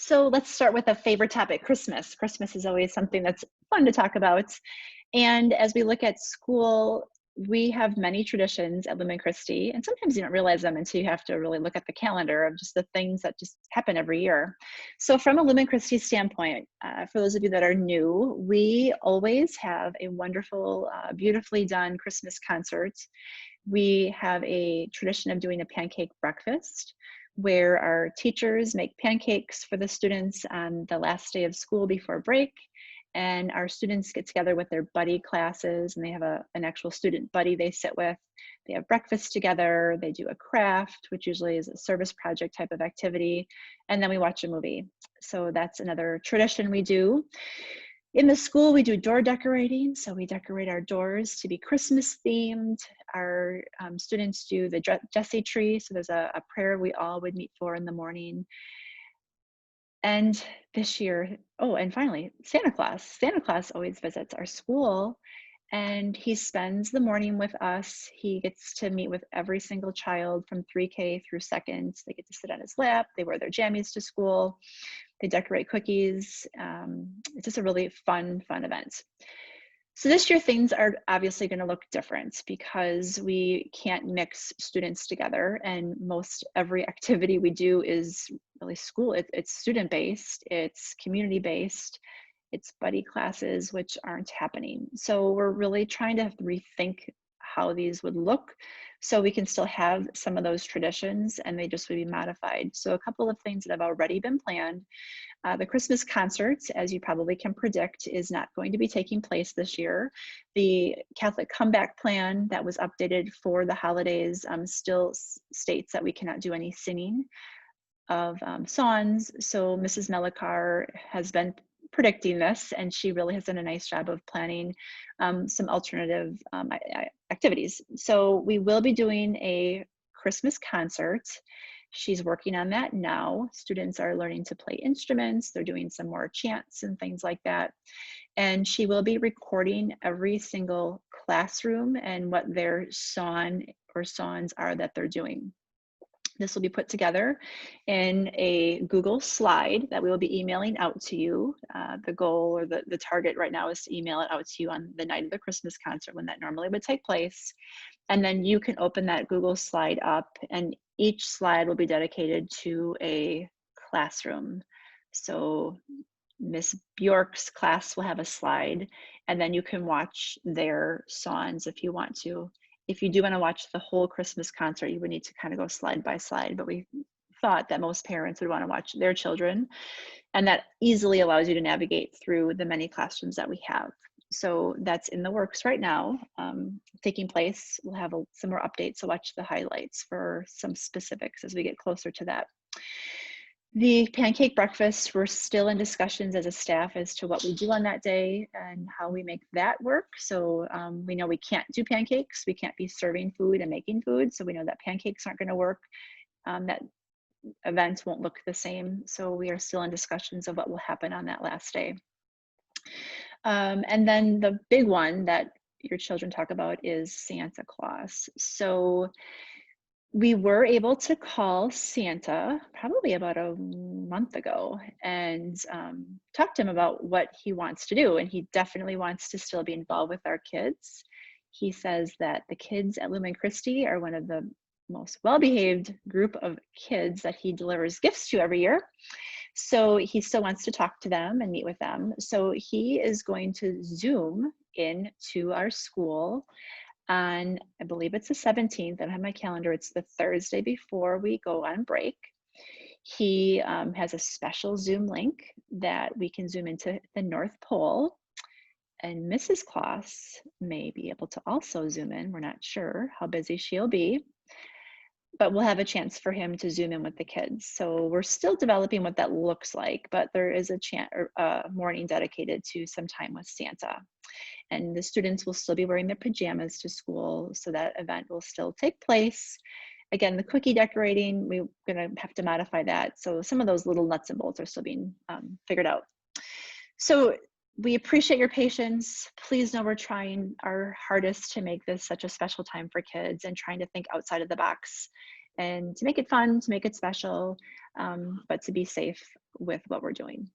So let's start with a favorite topic, Christmas. Christmas is always something that's fun to talk about. And as we look at school, we have many traditions at Lumen Christi, and sometimes you don't realize them until you have to really look at the calendar of just the things that just happen every year. So, from a Lumen Christi standpoint, for those of you that are new, we always have a wonderful, beautifully done Christmas concert. We have a tradition of doing a pancake breakfast where our teachers make pancakes for the students on the last day of school before break. And our students get together with their buddy classes, and they have an actual student buddy they sit with. They have breakfast together, they do a craft, which usually is a service project type of activity, and then we watch a movie. So that's another tradition we do. In the school, we do door decorating. So we decorate our doors to be Christmas themed. Our students do the Jesse tree. So there's a prayer we all would meet for in the morning. And this year, oh, and finally, Santa Claus. Santa Claus always visits our school and he spends the morning with us. He gets to meet with every single child from 3K through second. They get to sit on his lap. They wear their jammies to school. They decorate cookies. It's just a really fun event. So this year things are obviously going to look different because we can't mix students together, and most every activity we do is really school. It's student based, it's community based, it's buddy classes, which aren't happening. So we're really trying to rethink how these would look so we can still have some of those traditions and they just would be modified. So a couple of things that have already been planned. The Christmas concert, as you probably can predict, is not going to be taking place this year. The Catholic Comeback Plan that was updated for the holidays still states that we cannot do any singing of songs. So Mrs. Melikar has been predicting this, and she really has done a nice job of planning some alternative activities. So we will be doing a Christmas concert. She's working on that now. Students are learning to play instruments. They're doing some more chants and things like that. And she will be recording every single classroom and what their song or songs are that they're doing. This will be put together in a Google slide that we will be emailing out to you. The goal or the target right now is to email it out to you on the night of the Christmas concert when that normally would take place. And then you can open that Google slide up, and each slide will be dedicated to a classroom. So Miss Bjork's class will have a slide, and then you can watch their songs if you want to. If you do want to watch the whole Christmas concert, you would need to kind of go slide by slide, but we thought that most parents would want to watch their children, and that easily allows you to navigate through the many classrooms that we have. So that's in the works right now, taking place. We'll have some more updates, so watch the highlights for some specifics as we get closer to that. The pancake breakfast, we're still in discussions as a staff as to what we do on that day and how we make that work. So we know we can't do pancakes. We can't be serving food and making food. So we know that pancakes aren't going to work. That event won't look the same. So we are still in discussions of what will happen on that last day. And then the big one that your children talk about is Santa Claus. So we were able to call Santa probably about a month ago and talk to him about what he wants to do. And he definitely wants to still be involved with our kids. He says that the kids at Lumen Christi are one of the most well-behaved group of kids that he delivers gifts to every year. So he still wants to talk to them and meet with them. So he is going to Zoom into our school on, I believe it's the 17th. I don't have my calendar. It's the Thursday before we go on break. He has a special Zoom link that we can zoom into the North Pole. And Mrs. Claus may be able to also zoom in. We're not sure how busy she'll be, but we'll have a chance for him to zoom in with the kids. So we're still developing what that looks like, but there is a morning dedicated to some time with Santa. And the students will still be wearing their pajamas to school, so that event will still take place. Again, the cookie decorating, we're gonna have to modify that. So some of those little nuts and bolts are still being figured out. So we appreciate your patience. Please know we're trying our hardest to make this such a special time for kids and trying to think outside of the box and to make it fun, to make it special, but to be safe with what we're doing.